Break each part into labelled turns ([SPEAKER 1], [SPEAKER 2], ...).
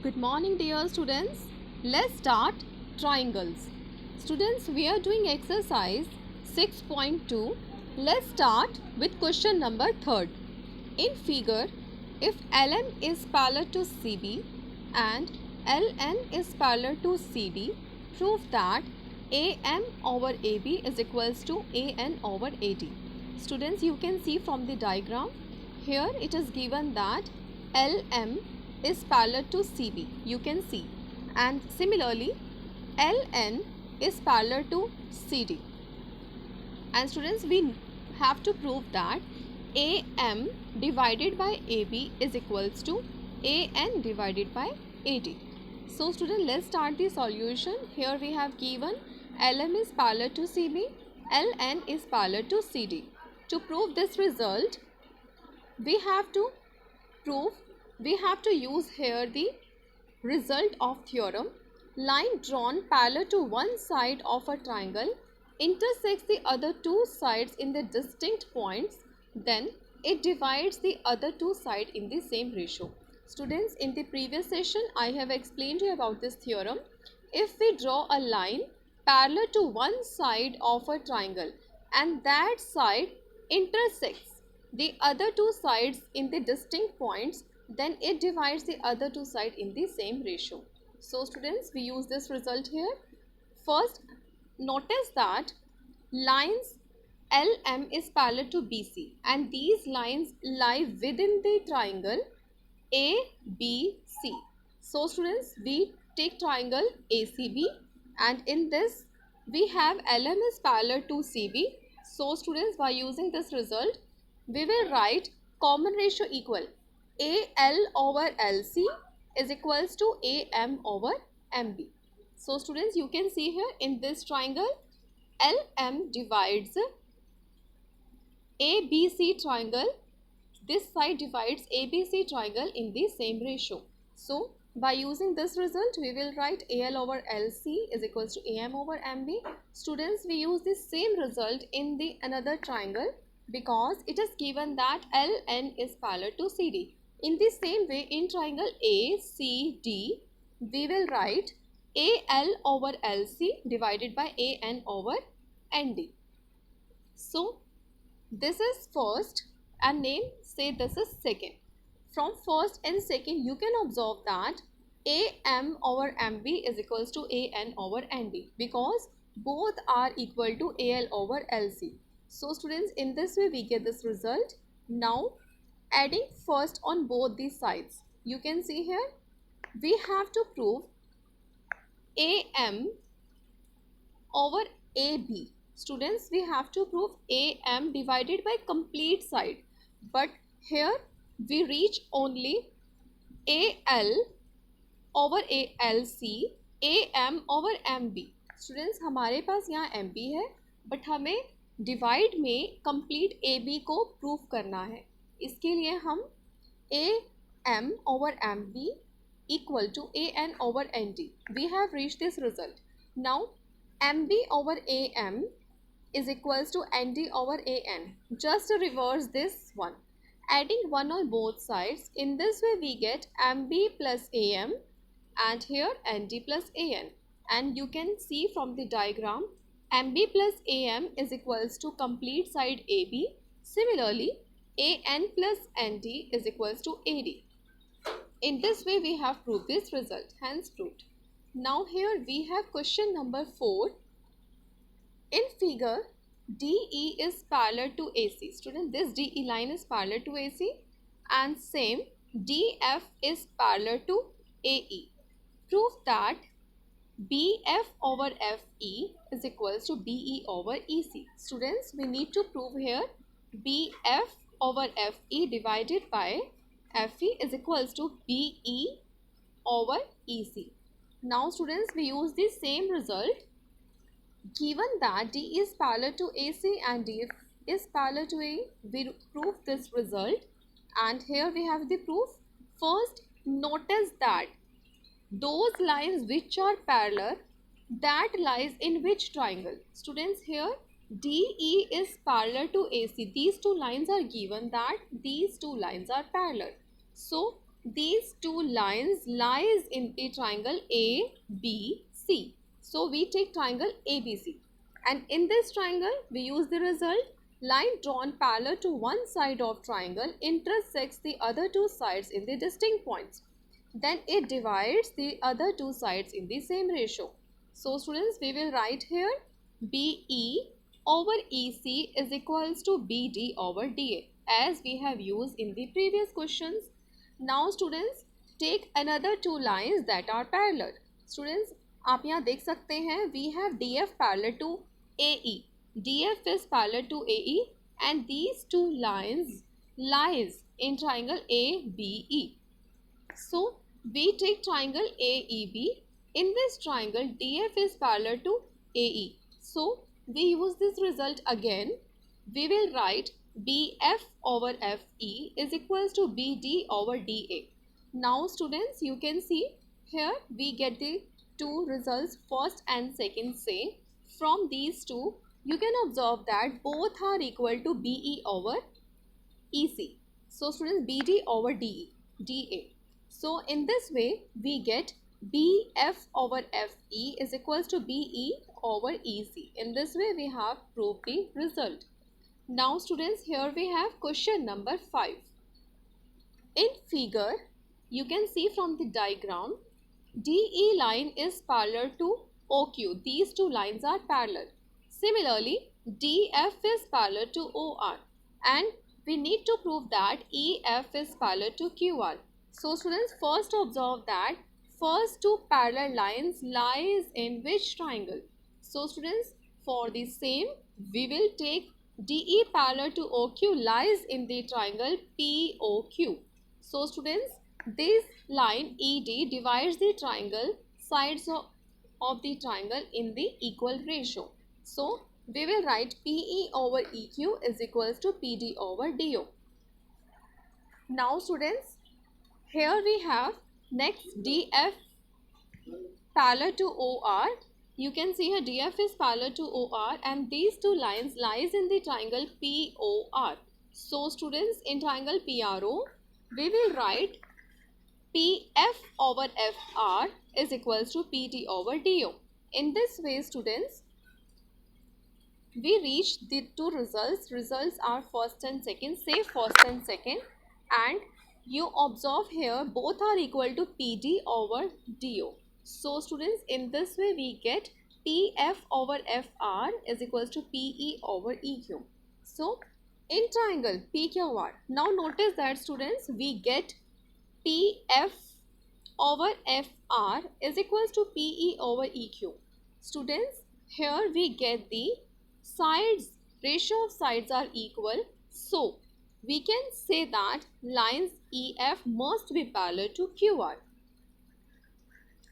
[SPEAKER 1] Good morning dear students. Let's start triangles. Students, we are doing exercise 6.2. Let's start with question number 3rd. In figure, if LM is parallel to CB and LN is parallel to CD, prove that AM over AB is equals to AN over AD. Students, you can see from the diagram, here it is given that LM is parallel to CB, you can see, and similarly LN is parallel to CD. And students, we have to prove that AM divided by AB is equals to AN divided by AD. So student, let's start the solution. Here we have given LM is parallel to CB, LN is parallel to CD. To prove this result, we have to use here the result of theorem. Line drawn parallel to one side of a triangle intersects the other two sides in the distinct points, then it divides the other two sides in the same ratio. Students, in the previous session I have explained you about this theorem. If we draw a line parallel to one side of a triangle and that side intersects the other two sides in the distinct points, then it divides the other two sides in the same ratio. So students, we use this result here. First, notice that lines LM is parallel to BC and these lines lie within the triangle ABC. So students, we take triangle ACB and in this we have LM is parallel to CB. So students, by using this result, we will write common ratio equal AL over LC is equals to AM over MB. So students, you can see here in this triangle LM divides ABC triangle. This side divides ABC triangle in the same ratio. So by using this result, we will write AL over LC is equals to AM over MB. Students, we use the same result in the another triangle because it is given that LN is parallel to CD. In the same way, in triangle ACD, we will write AL over LC divided by AN over ND. So this is first and name say this is second. From first and second, you can observe that AM over MB is equals to AN over ND because both are equal to AL over LC. So students, in this way we get this result. Now adding first on both these sides, you can see here we have to prove AM over AB. Students, we have to prove AM divided by complete side, but here we reach only AL over ALC, AM over MB. Students, हमारे पास यहाँ MB है, but हमें divide में complete AB को prove करना है. इसके लिए हम AM over MB equal to AN over ND. We have reached this result. Now MB over AM is equals to ND over AN. Just to reverse this one, adding 1 on both sides, in this way we get MB plus AM and here ND plus AN. And you can see from the diagram, MB plus AM is equals to complete side AB. Similarly, AN plus ND is equals to AD. In this way we have proved this result, hence proved. Now here we have question number 4. In figure, DE is parallel to AC. Student, this DE line is parallel to AC and same DF is parallel to AE. Prove that BF over FE is equals to BE over EC. Students, we need to prove here BF over FE divided by FE is equals to BE over EC. Now students, we use the same result. Given that D is parallel to AC and DF is parallel to AE, we prove this result and here we have the proof. First, notice that those lines which are parallel, that lies in which triangle? Students, here DE is parallel to AC. These two lines are given that these two lines are parallel. So these two lines lies in the triangle ABC. So we take triangle ABC, and in this triangle we use the result: line drawn parallel to one side of triangle intersects the other two sides in the distinct points. Then it divides the other two sides in the same ratio. So students, we will write here BE over EC is equals to BD over DA, as we have used in the previous questions. Now students, take another two lines that are parallel. Students, आप यहाँ देख सकते हैं, we have DF parallel to AE. DF is parallel to AE, and these two lines lies in triangle ABE. So we take triangle AEB. In this triangle, DF is parallel to AE. So we use this result again. We will write BF over FE is equals to BD over DA. Now students, you can see here we get the two results, first and second same. From these two, you can observe that both are equal to BE over EC. So students, BD over DA. So in this way, we get BF over FE is equals to BE over EC. In this way, we have proved the result. Now students, here we have question number 5. In figure, you can see from the diagram, DE line is parallel to OQ. These two lines are parallel. Similarly, DF is parallel to OR, and we need to prove that EF is parallel to QR. So students, first observe that first two parallel lines lies in which triangle? So students, for the same, we will take DE parallel to OQ lies in the triangle POQ. So students, this line ED divides the triangle sides of the triangle in the equal ratio. So we will write PE over EQ is equals to PD over DO. Now students, here we have next DF parallel to OR. You can see here DF is parallel to OR, and these two lines lies in the triangle POR. So students, in triangle PRO, we will write PF over FR is equals to PD over DO. In this way students, we reach the two results. Results are first and second. Say first and second, and you observe here both are equal to PD over DO. So students, in this way we get PF over FR is equals to PE over EQ. So in triangle PQR, now notice that students, we get PF over FR is equals to PE over EQ. Students, here we get the sides, ratio of sides are equal. So we can say that lines EF must be parallel to QR.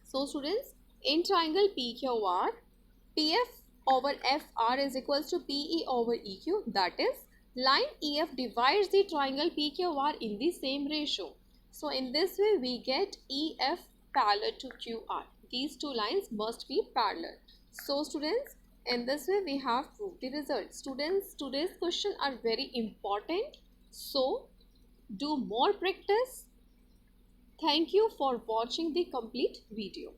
[SPEAKER 1] So students, in triangle PQR, PF over FR is equals to PE over EQ. That is, line EF divides the triangle PQR in the same ratio. So in this way we get EF parallel to QR. These two lines must be parallel. So students, in this way we have proved the result. Students, today's questions are very important. So do more practice. Thank you for watching the complete video.